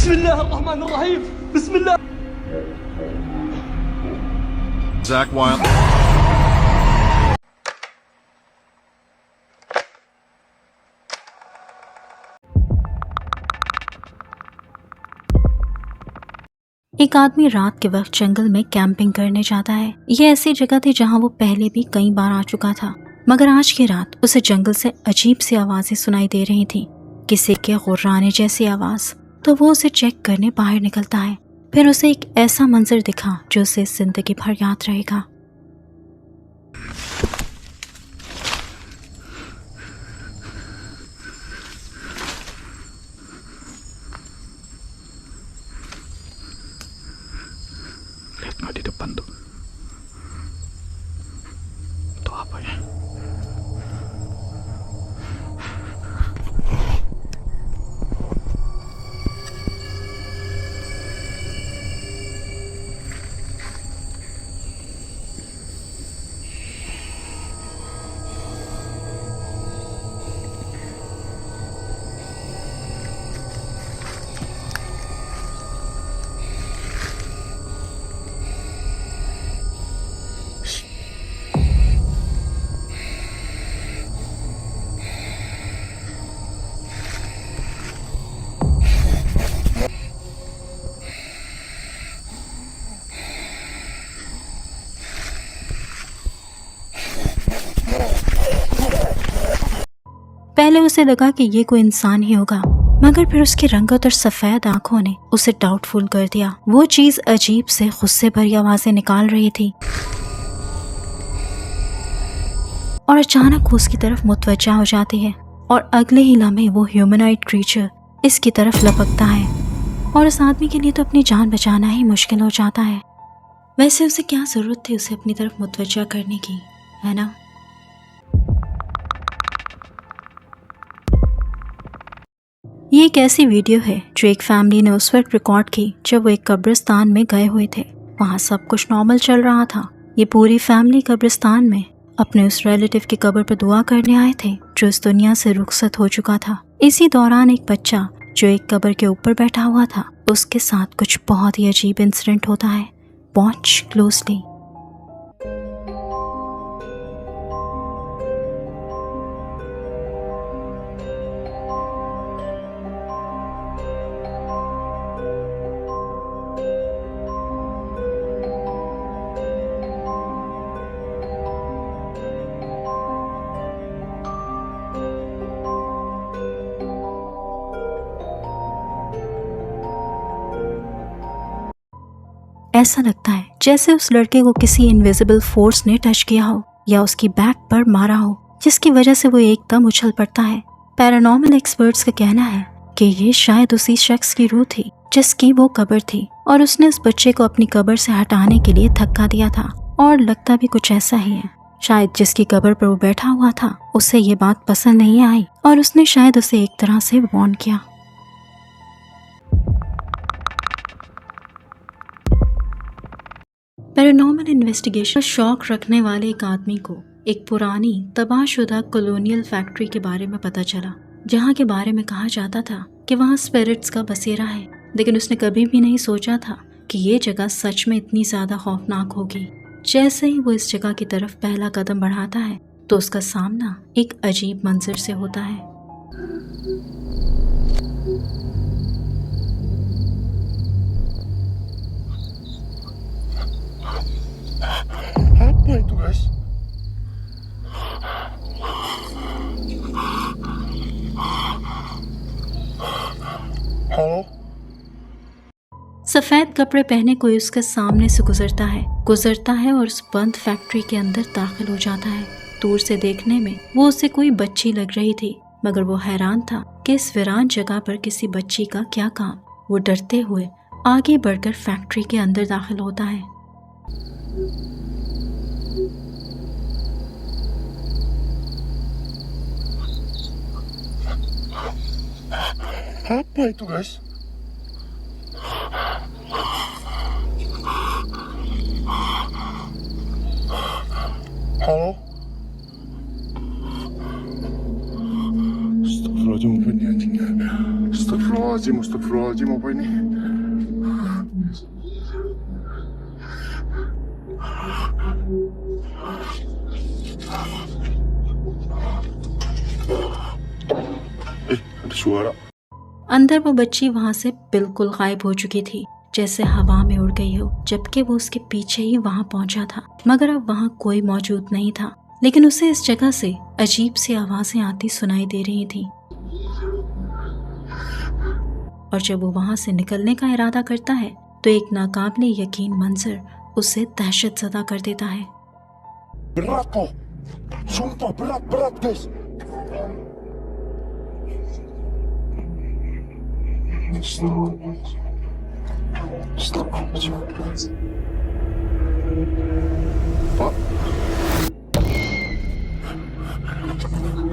Bismillahirrahmanirrahim. Bismillah. Zach Wild. एक आदमी रात के वक्त जंगल में कैंपिंग करने जाता है। ये ऐसी जगह थी जहाँ वो पहले भी कई बार आ चुका था, मगर आज की रात उसे जंगल से अजीब सी आवाजें सुनाई दे रही थी, किसी के गुर्राने जैसी आवाज। तो वो उसे चेक करने बाहर निकलता है। फिर उसे एक ऐसा मंजर दिखा जो उसे जिंदगी भर याद रहेगा। Lihat nggak di depan tuh? Itu apa ya? पहले उसे लगा कि ये कोई इंसान ही होगा, मगर फिर उसकी रंगत और सफेद आंखों ने उसे डाउटफुल कर दिया। वो चीज अजीब से गुस्से भरी आवाजें निकाल रही थी और अचानक वो उसकी तरफ मुतवज्जा हो जाती है और अगले ही लम्हे वो ह्यूमनॉइड क्रीचर इसकी तरफ लपकता है और उस आदमी के लिए तो अपनी जान बचाना ही मुश्किल हो जाता है। वैसे उसे क्या जरूरत थी उसे अपनी तरफ मुतवज्जा करने की, है ना? ये एक ऐसी वीडियो है जो एक फैमिली ने उस वक्त रिकॉर्ड की जब वो एक कब्रिस्तान में गए हुए थे। वहाँ सब कुछ नॉर्मल चल रहा था। ये पूरी फैमिली कब्रिस्तान में अपने उस रिलेटिव की कब्र पर दुआ करने आए थे जो इस दुनिया से रुखसत हो चुका था। इसी दौरान एक बच्चा जो एक कब्र के ऊपर बैठा हुआ था, उसके साथ कुछ बहुत ही अजीब इंसिडेंट होता है। Watch closely. ऐसा लगता है जैसे उस लड़के को किसी इनविजिबल फोर्स ने टच किया हो या उसकी बैक पर मारा हो, जिसकी वजह से वो एकदम उछल पड़ता है। पैरानॉर्मल एक्सपर्ट्स का कहना है कि ये शायद उसी शख्स की रूह थी जिसकी वो कब्र थी और उसने उस बच्चे को अपनी कब्र से हटाने के लिए धक्का दिया था। और लगता भी कुछ ऐसा ही है। शायद जिसकी कब्र पर वो बैठा हुआ था उसे ये बात पसंद नहीं आई और उसने शायद उसे एक तरह से वार्न किया। पैरानॉर्मल इन्वेस्टिगेशन शौक रखने वाले एक आदमी को एक पुरानी तबाहशुदा कॉलोनियल फैक्ट्री के बारे में पता चला, जहाँ के बारे में कहा जाता था कि वहाँ स्पिरिट्स का बसेरा है। लेकिन उसने कभी भी नहीं सोचा था कि ये जगह सच में इतनी ज़्यादा खौफनाक होगी। जैसे ही वो इस जगह की तरफ पहला कदम बढ़ाता है तो उसका सामना एक अजीब मंजर से होता है। Apa itu, guys? Halo? सफेद कपड़े पहने कोई उसके सामने से गुजरता है और उस बंद फैक्ट्री के अंदर दाखिल हो जाता है। दूर से देखने में वो उसे कोई बच्ची लग रही थी, मगर वो हैरान था कि इस वीरान जगह पर किसी बच्ची का क्या काम। वो डरते हुए आगे बढ़कर फैक्ट्री के अंदर दाखिल होता है। Apa itu, guys? Halo? Astagfirullahaladzim, apa ini anjingnya? Astagfirullah. Astaghfirullahaladzim, astaghfirullahaladzim, apa ini? Ada suara. अंदर वो बच्ची वहां से बिल्कुल गायब हो चुकी थी, जैसे हवा में उड़ गई हो, जबकि वो उसके पीछे ही वहां पहुंचा था। मगर अब वहां कोई मौजूद नहीं था, लेकिन उसे इस जगह से अजीब सी आवाजें आती सुनाई दे रही थी। और जब वो वहां से निकलने का इरादा करता है तो एक नाकाबिले यकीन मंजर उसे दहशत ज़दा कर देता है। Berat kok. Sumpah berat guys. Pak.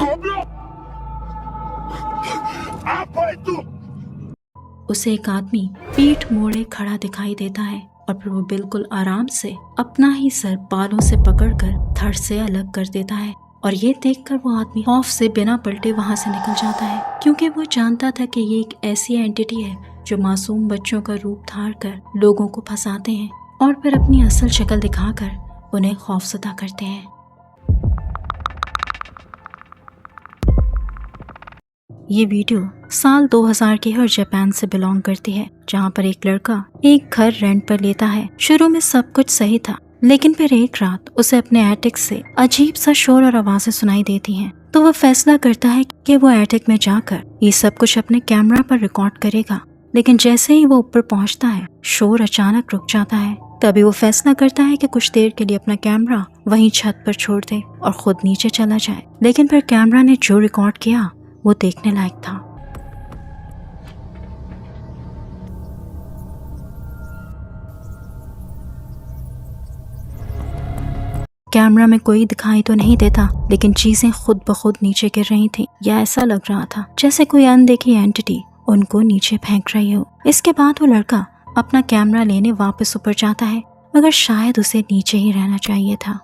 Goblok. Apa itu? उसे एक आदमी पीठ मोड़े खड़ा दिखाई देता है और फिर वो बिल्कुल आराम से अपना ही सर बालों से पकड़कर धड़ से अलग कर देता है। और ये देखकर वो आदमी खौफ से बिना पलटे वहां से निकल जाता है, क्योंकि वो जानता था कि ये एक ऐसी एंटिटी है जो मासूम बच्चों का रूप धार कर लोगों को फंसाते हैं और फिर अपनी असल शक्ल दिखाकर उन्हें खौफजदा करते हैं। ये वीडियो साल 2000 की है और जापान से बिलोंग करती है, जहाँ पर एक लड़का एक घर रेंट पर लेता है। शुरू में सब कुछ सही था, लेकिन फिर एक रात उसे अपने एटिक से अजीब सा शोर और आवाजें सुनाई देती हैं। तो वो फैसला करता है कि वो एटिक में जाकर ये सब कुछ अपने कैमरा पर रिकॉर्ड करेगा। लेकिन जैसे ही वो ऊपर पहुंचता है, शोर अचानक रुक जाता है। तभी वो फैसला करता है कि कुछ देर के लिए अपना कैमरा वहीं छत पर छोड़ दे और खुद नीचे चला जाए। लेकिन फिर कैमरा ने जो रिकॉर्ड किया वो देखने लायक था। कैमरा में कोई दिखाई तो नहीं देता, लेकिन चीजें खुद ब खुद नीचे गिर रही थी, या ऐसा लग रहा था जैसे कोई अनदेखी एंटिटी उनको नीचे फेंक रही हो। इसके बाद वो लड़का अपना कैमरा लेने वापस ऊपर जाता है, मगर शायद उसे नीचे ही रहना चाहिए था।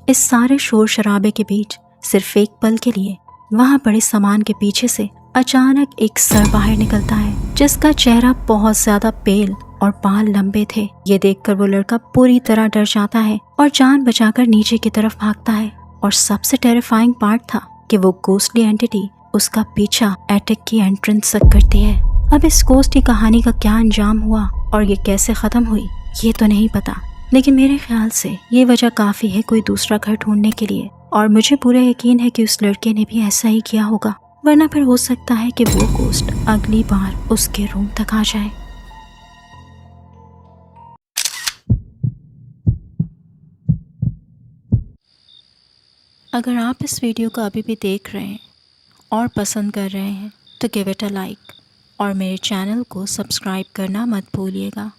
इस सारे शोर शराबे के बीच सिर्फ एक पल के लिए वहां पड़े सामान के पीछे से अचानक एक सर बाहर निकलता है, जिसका चेहरा बहुत ज्यादा पेल और बाल लंबे थे। ये देखकर वो लड़का पूरी तरह डर जाता है और जान बचाकर नीचे की तरफ भागता है। और सबसे टेरिफाइंग पार्ट था कि वो गोस्टली एंटिटी उसका पीछा एटिक की एंट्रेंस तक करती है। अब इस गोस्ट की कहानी का क्या अंजाम हुआ और ये कैसे खत्म हुई ये तो नहीं पता, लेकिन मेरे ख्याल से ये वजह काफी है कोई दूसरा घर ढूंढने के लिए। और मुझे पूरा यकीन है कि उस लड़के ने भी ऐसा ही किया होगा, वरना फिर हो सकता है कि वो गोस्ट अगली बार उसके रूम तक आ जाए। अगर आप इस वीडियो को अभी भी देख रहे हैं और पसंद कर रहे हैं तो गिव इट अ लाइक और मेरे चैनल को सब्सक्राइब करना मत भूलिएगा।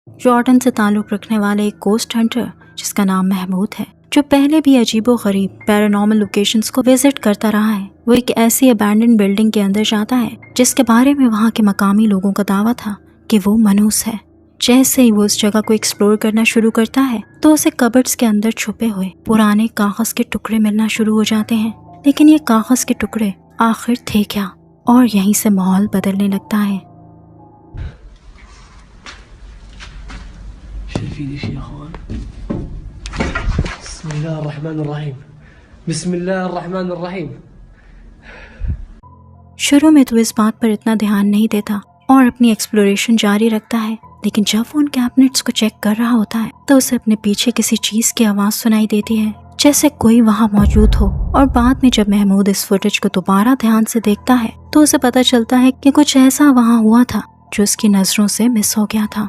जॉर्डन से ताल्लुक़ रखने वाले एक गोस्ट हंटर जिसका नाम महमूद है, जो पहले भी अजीबो-गरीब पैरानॉर्मल लोकेशंस को विजिट करता रहा है, वो एक ऐसी अबैंडन बिल्डिंग के अंदर जाता है जिसके बारे में वहाँ के मकामी लोगों का दावा था कि वो मनहूस है। जैसे ही वो उस जगह को एक्सप्लोर करना शुरू करता है तो उसे कबर्ड्स के अंदर छुपे हुए पुराने कागज के टुकड़े मिलना शुरू हो जाते हैं। लेकिन ये कागज के टुकड़े आखिर थे क्या, और यहीं से माहौल बदलने लगता है। शुरू में तो इस बात पर इतना ध्यान नहीं देता और अपनी एक्सप्लोरेशन जारी रखता है, लेकिन जब वो उन कैबिनेट्स को चेक कर रहा होता है तो उसे अपने पीछे किसी चीज की आवाज सुनाई देती है, जैसे कोई वहाँ मौजूद हो। और बाद में जब महमूद इस फुटेज को दोबारा ध्यान से देखता है तो उसे पता चलता है कि कुछ ऐसा वहाँ हुआ था जो उसकी नजरों से मिस हो गया था।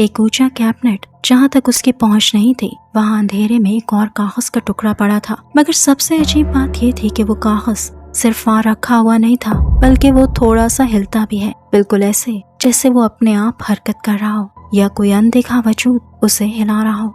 एक ऊंचा कैबिनेट जहाँ तक उसकी पहुँच नहीं थी, वहाँ अंधेरे में एक और कागज का टुकड़ा पड़ा था। मगर सबसे अजीब बात ये थी कि वो कागज सिर्फ वहाँ रखा हुआ नहीं था, बल्कि वो थोड़ा सा हिलता भी है, बिल्कुल ऐसे जैसे वो अपने आप हरकत कर रहा हो या कोई अनदेखा वजूद उसे हिला रहा हो।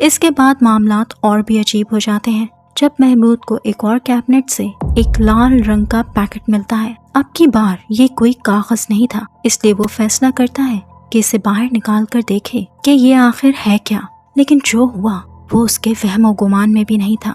इसके बाद मामलात और भी अजीब हो जाते हैं जब महमूद को एक और कैबिनेट से एक लाल रंग का पैकेट मिलता है। अब की बार ये कोई कागज नहीं था, इसलिए वो फैसला करता है कि इसे बाहर निकाल कर देखे कि ये आखिर है क्या। लेकिन जो हुआ वो उसके वहमो गुमान में भी नहीं था।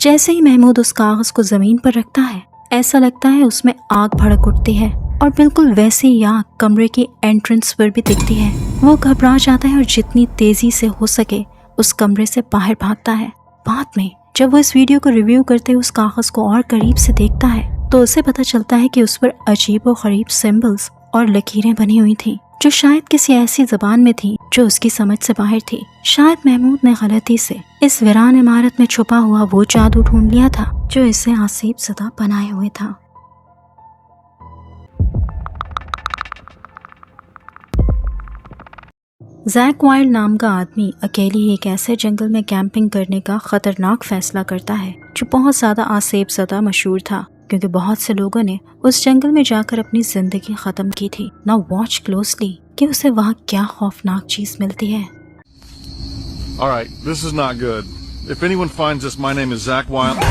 जैसे ही महमूद उस कागज को जमीन पर रखता है, ऐसा लगता है उसमें आग भड़क उठती है और बिल्कुल वैसे ही आग कमरे की एंट्रेंस पर भी दिखती है। वो घबरा जाता है और जितनी तेजी से हो सके उस कमरे से बाहर भागता है। बाद में जब वो इस वीडियो को रिव्यू करते हुए उस कागज को और करीब से देखता है तो उसे पता चलता है कि उस पर अजीब व गरीब सिंबल्स और लकीरें बनी हुई थी, जो शायद किसी ऐसी जबान में थी जो उसकी समझ से बाहर थी। शायद महमूद ने गलती से इस वीरान इमारत में छुपा हुआ वो जादू ढूंढ लिया था जो इसे आसीब ज़दा बनाए हुए था। जैक वाइल्ड नाम का आदमी अकेले ही एक ऐसे जंगल में कैंपिंग करने का खतरनाक फैसला करता है जो बहुत ज़्यादा आसेब ज़दा मशहूर था, क्योंकि बहुत से लोगों ने उस जंगल में जाकर अपनी जिंदगी ख़त्म की थी। नाउ वॉच क्लोजली कि उसे वहाँ क्या खौफनाक चीज़ मिलती है। All right, this is not good. If anyone finds this, my name is Zach Wild.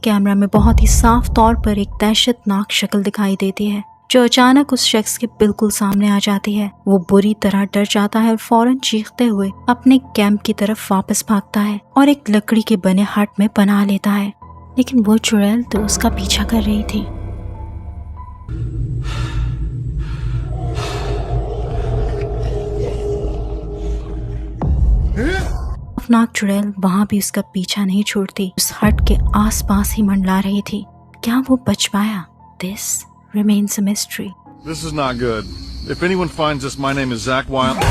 Camera में बहुत ही साफ तौर पर एक दहशतनाक शक्ल दिखाई देती है जो अचानक उस शख्स के बिल्कुल सामने आ जाती है। वो बुरी तरह डर जाता है और फौरन चीखते हुए अपने कैंप की तरफ वापस भागता है और एक लकड़ी के बने हट में पनाह लेता है। लेकिन वो चुड़ैल तो उसका पीछा कर रही थी। खौफनाक चुड़ैल वहाँ भी उसका पीछा नहीं छोड़ती, उस हट के आसपास ही मंडला रही थी। क्या वो बच पाया? This remains a mystery. This is not good. If anyone finds this, my name is Zach Wild.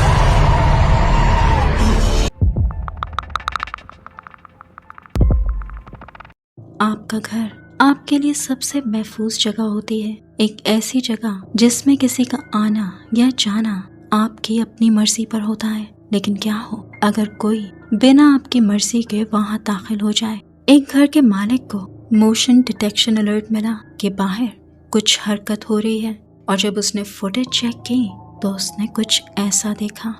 आपका घर आपके लिए सबसे महफूज जगह होती है, एक ऐसी जगह जिसमें किसी का आना या जाना आपकी अपनी मर्जी पर होता है। लेकिन क्या हो अगर कोई बिना आपकी मर्जी के वहां दाखिल हो जाए? एक घर के मालिक को मोशन डिटेक्शन अलर्ट मिला कि बाहर कुछ हरकत हो रही है, और जब उसने फुटेज चेक की तो उसने कुछ ऐसा देखा।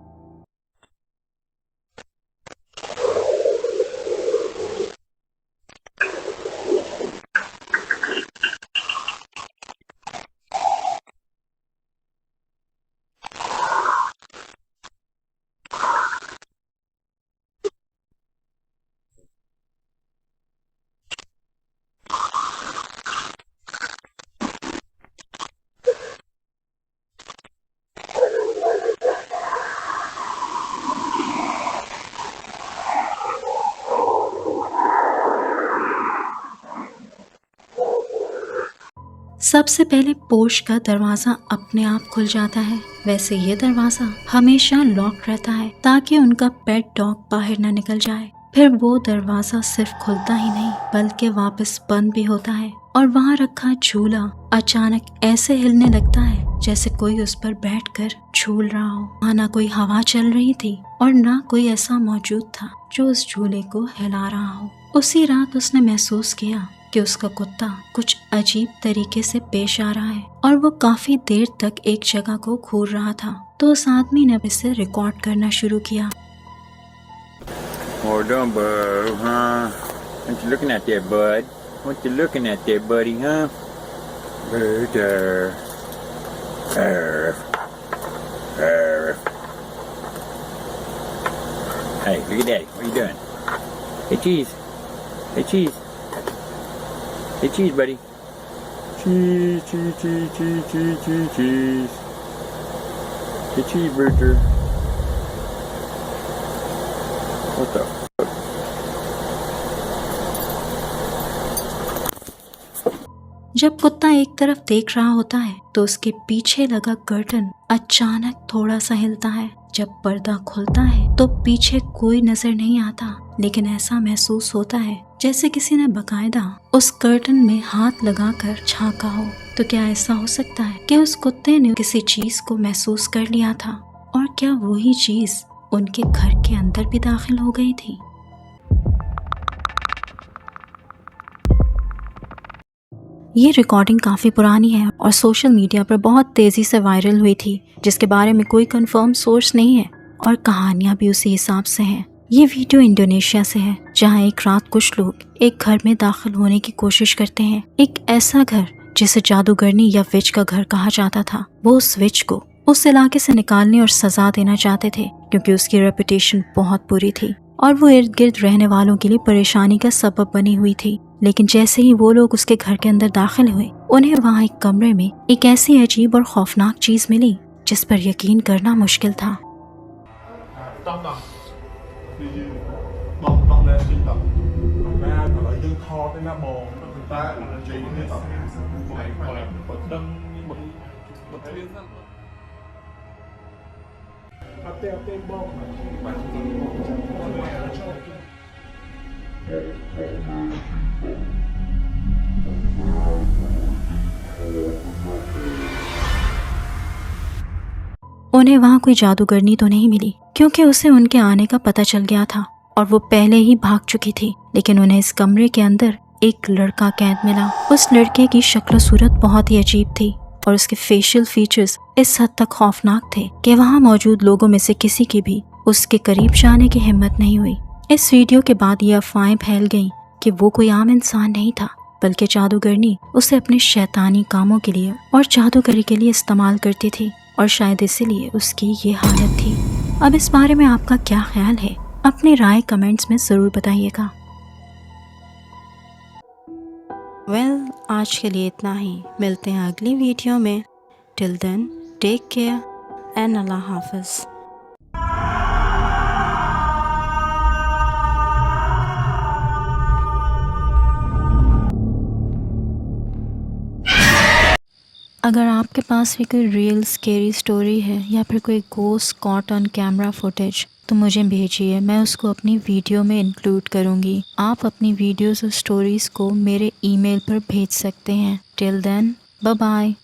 सबसे पहले पोर्च का दरवाजा अपने आप खुल जाता है। वैसे ये दरवाजा हमेशा लॉक रहता है ताकि उनका पेट डॉग बाहर न निकल जाए। फिर वो दरवाजा सिर्फ खुलता ही नहीं बल्कि वापस बंद भी होता है और वहाँ रखा झूला अचानक ऐसे हिलने लगता है जैसे कोई उस पर बैठकर झूल रहा हो। वहाँ ना कोई हवा चल रही थी और ना कोई ऐसा मौजूद था जो उस झूले को हिला रहा हो। उसी रात उसने महसूस किया कि उसका कुत्ता कुछ अजीब तरीके से पेश आ रहा है और वो काफी देर तक एक जगह को घूर रहा था। तो उस आदमी ने इसे रिकॉर्ड करना शुरू किया। Oh, don't boo, huh? What you looking at there, bud? What you looking at there, buddy, huh? Birder. Arf. Arf. Hey, look at Daddy. What are you doing? Hey, Cheese. Hey, Cheese. Hey, Cheese, buddy. Cheese, cheese, cheese, cheese, cheese, cheese, cheese. Hey, Cheeseburger. What the? जब कुत्ता एक तरफ देख रहा होता है तो उसके पीछे लगा कर्टन अचानक थोड़ा सा हिलता है। जब पर्दा खुलता है तो पीछे कोई नजर नहीं आता, लेकिन ऐसा महसूस होता है जैसे किसी ने बकायदा उस कर्टन में हाथ लगाकर झांका हो। तो क्या ऐसा हो सकता है कि उस कुत्ते ने किसी चीज को महसूस कर लिया था और क्या वही चीज उनके घर के अंदर भी दाखिल हो गई थी? ये रिकॉर्डिंग काफ़ी पुरानी है और सोशल मीडिया पर बहुत तेज़ी से वायरल हुई थी, जिसके बारे में कोई कंफर्म सोर्स नहीं है और कहानियाँ भी उसी हिसाब से हैं। ये वीडियो इंडोनेशिया से है, जहाँ एक रात कुछ लोग एक घर में दाखिल होने की कोशिश करते हैं। एक ऐसा घर जिसे जादूगरनी या विच का घर कहा जाता था। वो उस विच को उस इलाके से निकालने और सजा देना चाहते थे क्योंकि उसकी रेपुटेशन बहुत बुरी थी और वो इर्द गिर्द रहने वालों के लिए परेशानी का सबब बनी हुई थी। लेकिन जैसे ही वो लोग उसके घर के अंदर दाखिल हुए, उन्हें वहाँ एक कमरे में एक ऐसी अजीब और खौफनाक चीज मिली जिस पर यकीन करना मुश्किल था। उन्हें वहाँ कोई जादूगरनी तो नहीं मिली क्योंकि उसे उनके आने का पता चल गया था और वो पहले ही भाग चुकी थी। लेकिन उन्हें इस कमरे के अंदर एक लड़का कैद मिला। उस लड़के की शक्ल सूरत बहुत ही अजीब थी और उसके फेशियल फीचर्स इस हद तक खौफनाक थे कि वहाँ मौजूद लोगों में से किसी की भी उसके करीब जाने की हिम्मत नहीं हुई। इस वीडियो के बाद ये अफवाहें फैल गईं कि वो कोई आम इंसान नहीं था, बल्कि जादूगरनी उसे अपने शैतानी कामों के लिए और जादूगरी के लिए इस्तेमाल करती थी और शायद इसीलिए उसकी ये हालत थी। अब इस बारे में आपका क्या ख्याल है? अपनी राय कमेंट्स में ज़रूर बताइएगा। वेल, आज के लिए इतना ही। मिलते हैं अगली वीडियो में। Till then, take care and अल्लाह हाफिज़। अगर आपके पास भी कोई रियल स्केरी स्टोरी है या फिर कोई ghost caught on camera footage तो मुझे भेजिए, मैं उसको अपनी वीडियो में इंक्लूड करूँगी। आप अपनी वीडियोस और स्टोरीज़ को मेरे ईमेल पर भेज सकते हैं। Till then, bye bye.